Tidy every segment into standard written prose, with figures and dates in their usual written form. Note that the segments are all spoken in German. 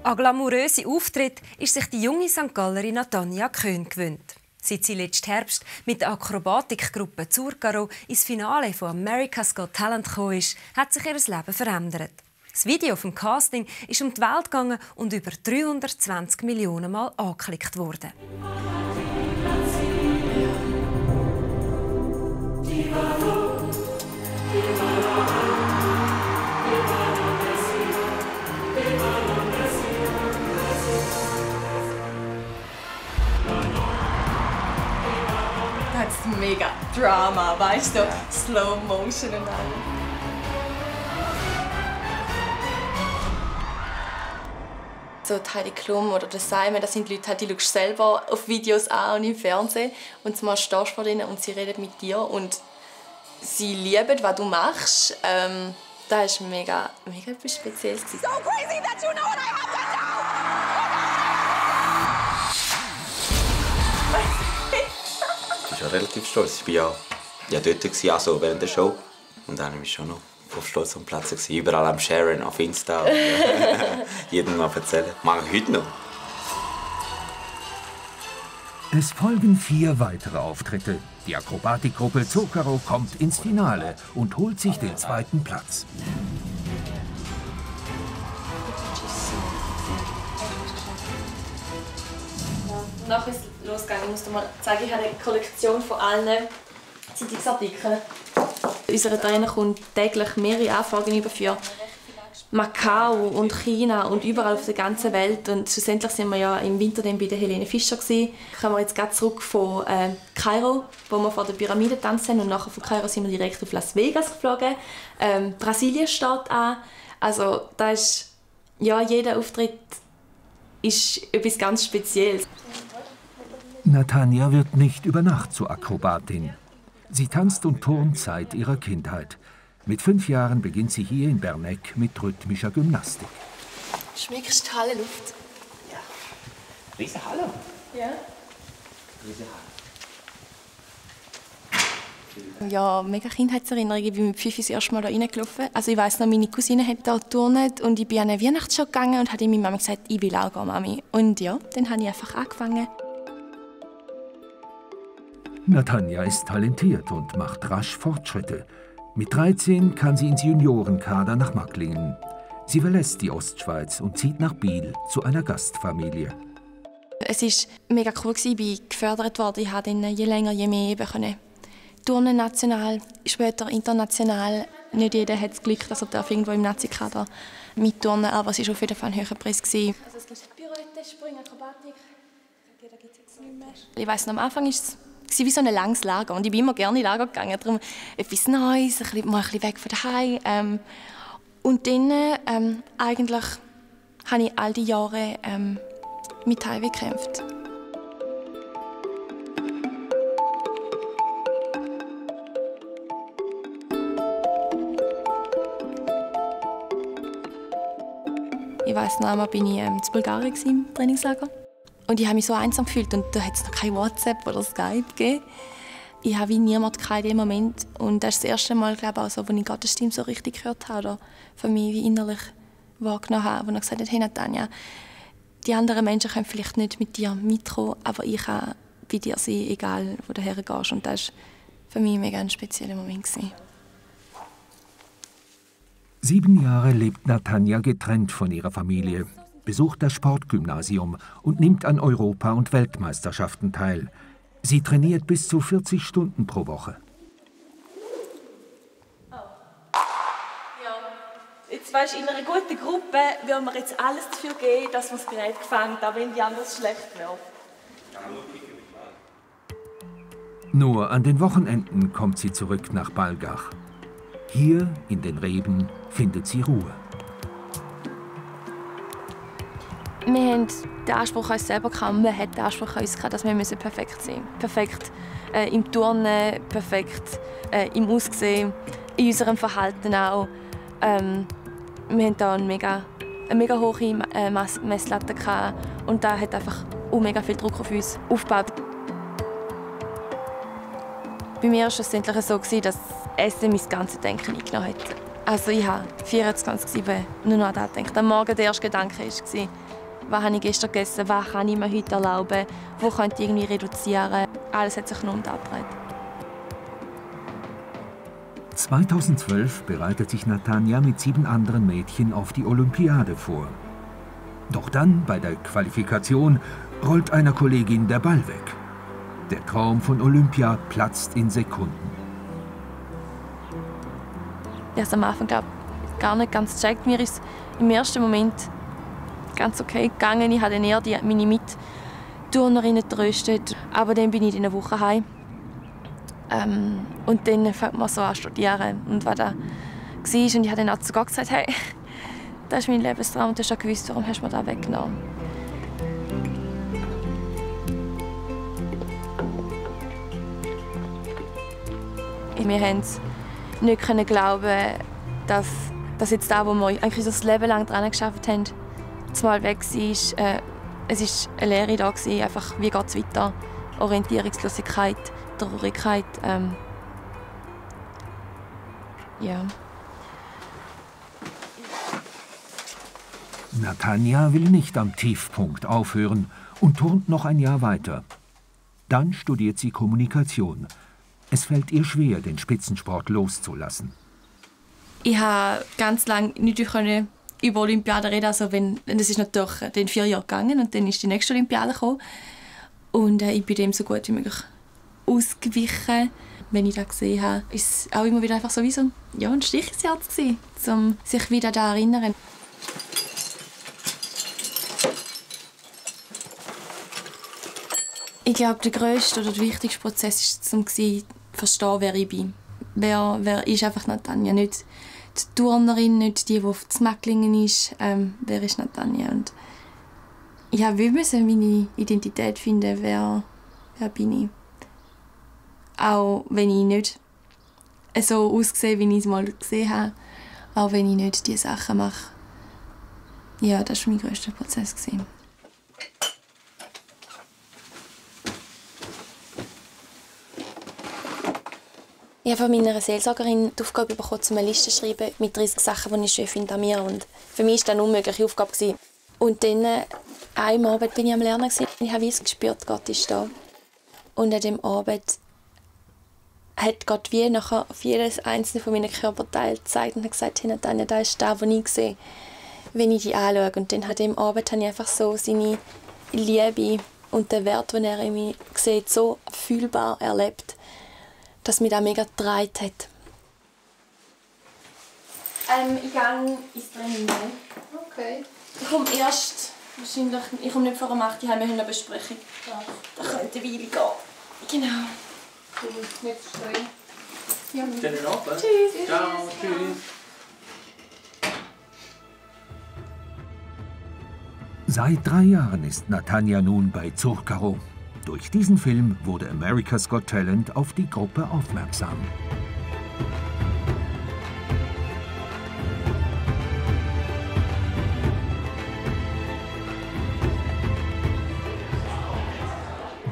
An glamouröse Auftritte ist sich die junge St. Gallerin Natanja Köhn gewöhnt. Seit sie letzten Herbst mit der Akrobatikgruppe Zurkaro ins Finale von America's Got Talent gekommen ist, hat sich ihr Leben verändert. Das Video vom Casting ist um die Welt gegangen und über 320 Millionen Mal angeklickt worden. Das ist mega Drama, weißt du? Slow Motion und alles. So Heidi Klum oder der Simon, das sind Leute, die schaust selber auf Videos an und im Fernsehen und zumal stehst du vor ihnen und sie reden mit dir und sie lieben, was du machst. Das war mega etwas Spezielles. So crazy that you know what I have to Ich bin schon relativ stolz. Ich war ja dort, also während der Show. Und dann war ich schon noch auf Stolz am Platz. Überall am Sharen, auf Insta. Und, jedem mal erzählen. Mache ich heute noch. Es folgen 4 weitere Auftritte. Die Akrobatikgruppe Zurkaro kommt ins Finale und holt sich den 2. Platz. Nachher ist es losgegangen. Ich muss dir mal zeigen, ich habe eine Kollektion von allen Zeitungsartikeln. Unser Trainer kommt täglich mehrere Anfragen über für Macau und China und überall auf der ganzen Welt. Und schlussendlich sind wir ja im Winter dann bei der Helene Fischer gewesen. Kommen wir jetzt gerade zurück von Kairo, wo wir vor der Pyramide getanzt haben. Und nachher von Kairo sind wir direkt auf Las Vegas geflogen. Brasilien steht an. Also da ist, ja, jeder Auftritt ist etwas ganz Spezielles. Natanja wird nicht über Nacht zur Akrobatin. Sie tanzt und turnt seit ihrer Kindheit. Mit 5 Jahren beginnt sie hier in Bernegg mit rhythmischer Gymnastik. Schmeckst du tolle Luft? Ja. Riese Halle. Ja. Riese Halle. Ja, mega Kindheitserinnerung. Ich bin mit 5 das erste Mal da reingelaufen. Also ich weiss noch, meine Cousine hat da geturnt und ich bin an eine Weihnachtsshow gegangen und habe meiner Mama gesagt, ich will auch gehen, Mami. Und ja, dann habe ich einfach angefangen. Natanja ist talentiert und macht rasch Fortschritte. Mit 13 kann sie ins Juniorenkader nach Macklingen. Sie verlässt die Ostschweiz und zieht nach Biel zu einer Gastfamilie. Es war mega cool, ich bin gefördert worden. Ich konnte je länger, je mehr können. Turnen national, später international. Nicht jeder hat das Glück, dass er irgendwo im Nazi-Kader mitturnen darf, aber es war auf jeden Fall ein hoher Preis. Also es gibt Pirouette, Sprung, Akrobatik. Da gibt es jetzt nicht mehr. Ich weiss noch, am Anfang war es wie so ein langes Lager und ich bin immer gerne in Lager gegangen. Darum etwas Neues, mal ein bisschen weg von daheim. Und dann eigentlich habe ich all die Jahre mit Highway gekämpft. Ich weiss noch einmal, bin ich in Bulgarien im Trainingslager. Und ich habe mich so einsam gefühlt und da hat es noch kein WhatsApp oder Skype gegeben. Ich habe wie niemand in dem Moment. Und das ist das erste Mal, glaube ich, auch so, als ich Gottes Stimme so richtig gehört habe oder für mich wie innerlich wahrgenommen habe, wo er gesagt hat, hey Natanja, die anderen Menschen können vielleicht nicht mit dir mitkommen, aber ich kann bei dir sein, egal wo du hergehst. Und das war für mich mega ein spezieller Moment. 7 Jahre lebt Natanja getrennt von ihrer Familie, besucht das Sportgymnasium und nimmt an Europa- und Weltmeisterschaften teil. Sie trainiert bis zu 40 Stunden pro Woche. Oh. Ja. Jetzt weißt, in einer guten Gruppe will man jetzt alles dafür geben, dass man das Gerät fängt, auch wenn die anderen schlecht werden. Nur an den Wochenenden kommt sie zurück nach Balgach. Hier in den Reben findet sie Ruhe. Wir haben den Anspruch an uns selber gehabt, man hat den Anspruch an uns gehabt, dass wir perfekt sein müssen. Perfekt im Turnen, perfekt im Aussehen, in unserem Verhalten auch. Wir haben hier eine mega hohe Messlatte gehabt und da hat einfach mega viel Druck auf uns aufgebaut. Bei mir war es schlussendlich so, dass Essen mein ganzes Denken eingenommen hat. Also ich habe 24/7 nur noch daran gedacht. Am Morgen der erste Gedanke war, was habe ich gestern gegessen, was kann ich mir heute erlauben, wo könnte ich irgendwie reduzieren. Alles hat sich nur um das gedreht. 2012 bereitet sich Natanja mit 7 anderen Mädchen auf die Olympiade vor. Doch dann, bei der Qualifikation, rollt einer Kollegin der Ball weg. Der Traum von Olympia platzt in Sekunden. Ich habe am Anfang gar nicht ganz gecheckt. Mir ist im ersten Moment ganz okay gegangen. Ich habe dann eher meine Mitturnerinnen getröstet. Aber dann bin ich in einer Woche heim. Und dann fängt man so an zu studieren. Und was da war, und ich habe dann auch sogar gesagt, hey, das ist mein Lebenstraum, du hast ja gewusst, warum hast du mir das weggenommen? Wir konnten nicht glauben, dass jetzt das, wo wir eigentlich das Leben lang daran gearbeitet haben, mal weg war. Es war eine Lehre da, einfach, wie geht es weiter? Orientierungslosigkeit, Traurigkeit. Ja. Natanja will nicht am Tiefpunkt aufhören und turnt noch ein Jahr weiter. Dann studiert sie Kommunikation. Es fällt ihr schwer, den Spitzensport loszulassen. Ich konnte ganz lange nicht über Olympiade reden. Also das ist natürlich in 4 Jahre gegangen und dann ist die nächste Olympiade gekommen. Und ich bin dem so gut wie möglich ausgewichen. Wenn ich das gesehen habe, war es auch immer wieder einfach so wie so ein Stich ins Herz gewesen, um sich wieder daran zu erinnern. Ich glaube, der grösste oder der wichtigste Prozess war, zu verstehen, wer ich bin. Wer ist einfach Natanja? Nicht die Turnerin, nicht die auf den Mäcklingen ist. Wer ist Natanja? Und ich musste meine Identität finden, wer bin ich. Auch wenn ich nicht so aussehe, wie ich es mal gesehen habe. Auch wenn ich nicht diese Sachen mache. Ja, das war mein grösster Prozess. Ich habe von meiner Seelsorgerin die Aufgabe bekommen, eine Liste zu schreiben mit 30 Sachen, die ich schön finde an mir. Und für mich war das eine unmögliche Aufgabe. Und dann, am Abend bin ich am Lernen. Ich habe gespürt, Gott ist da. Und an diesem Abend hat Gott wie nachher auf jedes einzelne von meinen Körperteilen gezeigt und hat gesagt, hey Natanja, das ist das, was ich sehe, wenn ich dich anschaue. Und dann an diesem Abend habe ich einfach so seine Liebe und den Wert, den er in mir sieht, so fühlbar erlebt, dass mich das mega getragen hat. Ich gehe ins Training. Okay. Ich komme erst, wahrscheinlich, ich komme nicht vor der 8 Uhr, wir haben eine Besprechung. Ja. Da könnte eine Weile gehen. Genau. Nicht stehen. Ja. Schönen Abend. Tschüss. Ciao, tschüss. Seit 3 Jahren ist Natanja nun bei Zurkaro. Durch diesen Film wurde America's Got Talent auf die Gruppe aufmerksam.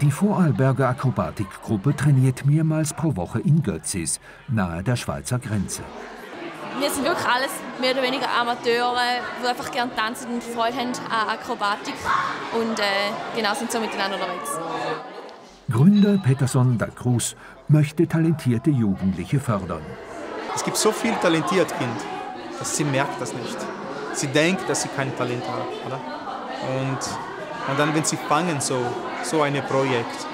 Die Vorarlberger Akrobatikgruppe trainiert mehrmals pro Woche in Götzis, nahe der Schweizer Grenze. Wir sind wirklich alles mehr oder weniger Amateure, die einfach gerne tanzen und Freude haben an Akrobatik und genau sind so miteinander unterwegs. Gründer Peterson da Cruz möchte talentierte Jugendliche fördern. Es gibt so viele talentierte Kinder, dass sie merkt das nicht. Sie denkt, dass sie kein Talent hat, oder? Und dann, wenn sie fangen so ein Projekt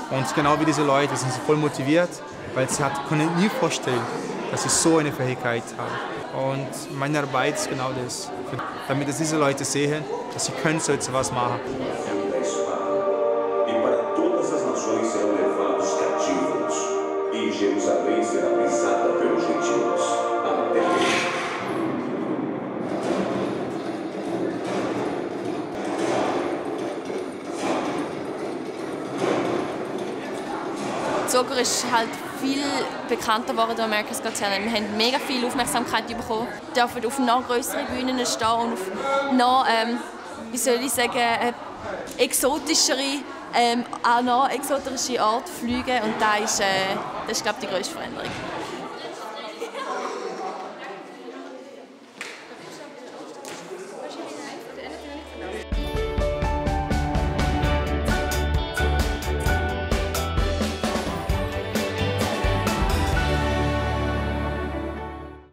und genau wie diese Leute sind sie voll motiviert, weil sie können nie vorstellen, dass sie so eine Fähigkeit haben. Und meine Arbeit ist genau das, damit diese Leute sehen, dass sie können so etwas machen. Jerusalém será pisada pelos gentios. Zucker ist halt viel bekannter geworden durch America's Got Talent. Wir haben mega viel Aufmerksamkeit bekommen. Wir dürfen auf noch größeren Bühnen stehen und auf noch, wie soll ich sagen, an noch exotische Art fliegen. Und das ist glaube ich, die grösste Veränderung.